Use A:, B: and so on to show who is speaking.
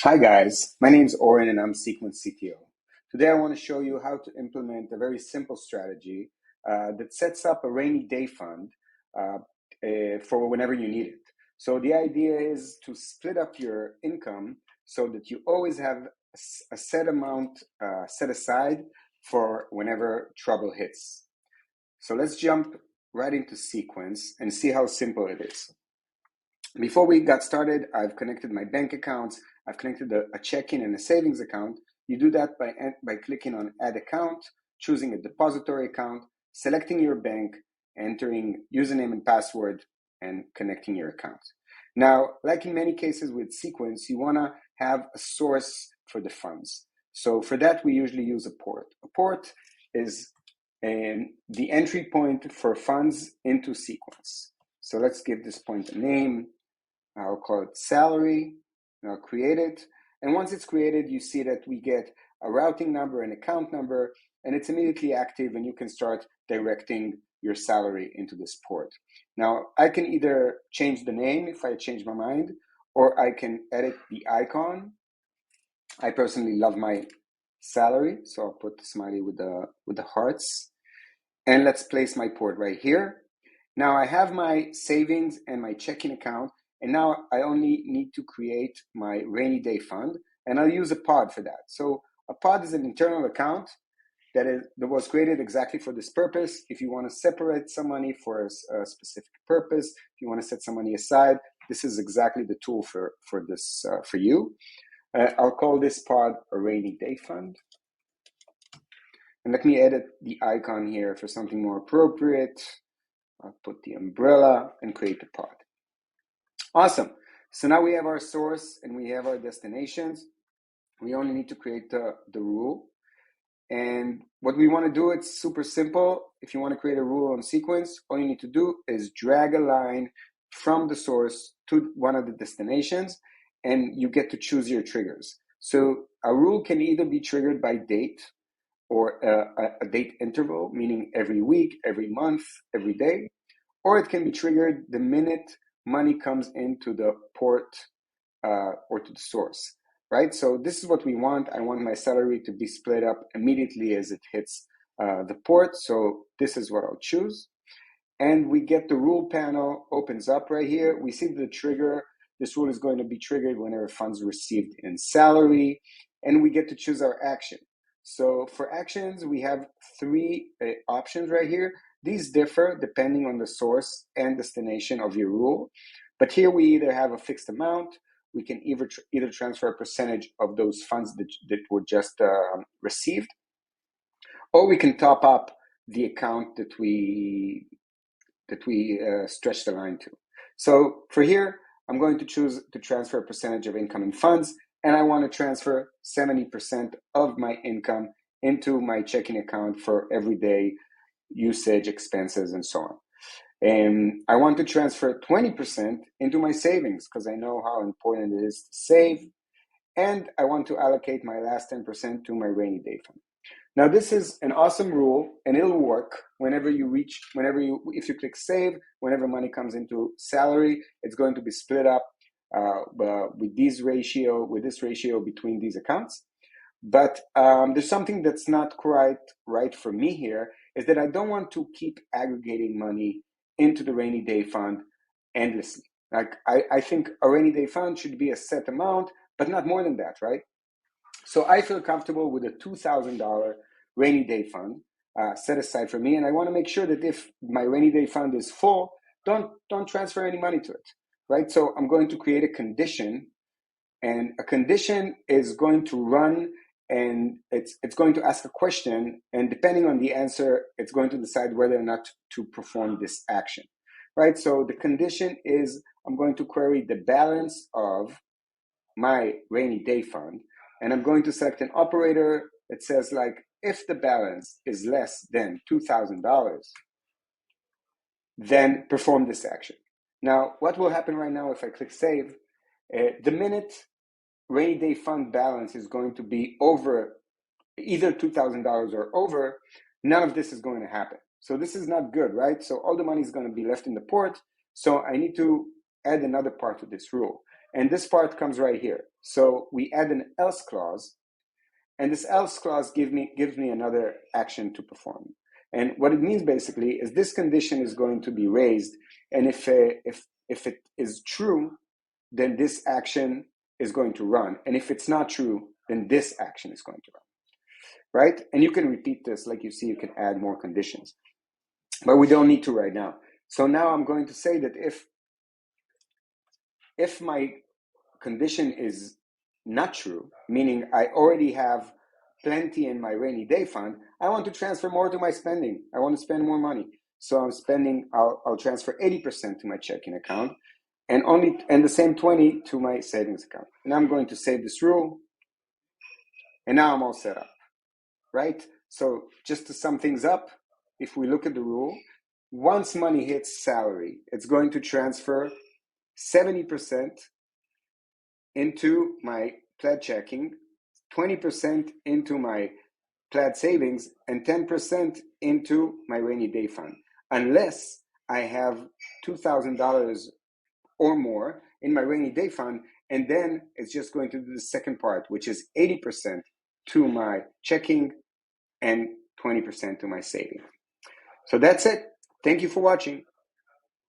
A: Hi guys, my name is Orin and I'm Sequence CTO. Today I want to show you how to implement a very simple strategy that sets up a rainy day fund for whenever you need it. So the idea is to split up your income so that you always have a set amount set aside for whenever trouble hits. So let's jump right into Sequence and see how simple it is. Before we got started, I've connected my bank accounts. I've connected a checking and a savings account. You do that by clicking on Add Account, choosing a depository account, selecting your bank, entering username and password, and connecting your account. Now, like in many cases with Sequence, you want to have a source for the funds. So for that, we usually use a port. A port is the entry point for funds into Sequence. So let's give this point a name. I'll call it salary, and I'll create it. And once it's created, you see that we get a routing number, an account number, and it's immediately active and you can start directing your salary into this port. Now, I can either change the name if I change my mind, or I can edit the icon. I personally love my salary, so I'll put the smiley with the hearts. And let's place my port right here. Now I have my savings and my checking account, and now I only need to create my rainy day fund, and I'll use a pod for that. So a pod is an internal account that was created exactly for this purpose. If you want to separate some money for a specific purpose, if you want to set some money aside, this is exactly the tool for you. I'll call this pod a rainy day fund. And let me edit the icon here for something more appropriate. I'll put the umbrella and create the pod. Awesome. So now we have our source and we have our destinations. We only need to create the rule. And what we want to do, it's super simple. If you want to create a rule on Sequence, all you need to do is drag a line from the source to one of the destinations, and you get to choose your triggers. So a rule can either be triggered by date or a date interval, meaning every week, every month, every day, or it can be triggered the minute money comes into the port or to the source, right? So this is what we want. I want my salary to be split up immediately as it hits the port. So this is what I'll choose. And we get the rule panel opens up right here. We see the trigger. This rule is going to be triggered whenever funds received in salary. And we get to choose our action. So for actions, we have three options right here. These differ depending on the source and destination of your rule. But here we either have a fixed amount, we can either transfer a percentage of those funds that were just received, or we can top up the account that we stretch the line to. So for here, I'm going to choose to transfer a percentage of incoming funds, and I want to transfer 70% of my income into my checking account for everyday usage, expenses, and so on. And I want to transfer 20% into my savings because I know how important it is to save. And I want to allocate my last 10% to my rainy day fund. Now, this is an awesome rule, and it'll work if you click save, whenever money comes into salary, it's going to be split up with this ratio between these accounts. But there's something that's not quite right for me here, is that I don't want to keep aggregating money into the rainy day fund endlessly. Like I think a rainy day fund should be a set amount, but not more than that, right? So I feel comfortable with a $2,000 rainy day fund set aside for me, and I want to make sure that if my rainy day fund is full, don't transfer any money to it, right? So I'm going to create a condition, and a condition is going to run, and it's going to ask a question, and depending on the answer, it's going to decide whether or not to perform this action, right? So the condition is I'm going to query the balance of my rainy day fund, and I'm going to select an operator that says, like, if the balance is less than $2,000, then perform this action. Now, what will happen right now if I click save? The minute rainy day fund balance is going to be over either $2,000 or over, none of this is going to happen. So this is not good, right? So all the money is going to be left in the port. So I need to add another part to this rule. And this part comes right here. So we add an else clause, and this else clause gives me another action to perform. And what it means basically is this condition is going to be raised, and if it is true, then this action is going to run. And if it's not true, then this action is going to run, right? And you can repeat this, like you see, you can add more conditions, but we don't need to right now. So now I'm going to say that if my condition is not true, meaning I already have plenty in my rainy day fund, I want to transfer more to my spending. I want to spend more money. So I'm spending, I'll transfer 80% to my checking account and the same 20 to my savings account. And I'm going to save this rule. And now I'm all set up, right? So just to sum things up, if we look at the rule, once money hits salary, it's going to transfer 70% into my plaid checking, 20% into my plaid savings, and 10% into my rainy day fund, unless I have $2,000 or more in my rainy day fund, and then it's just going to do the second part, which is 80% to my checking and 20% to my saving. So that's it. Thank you for watching.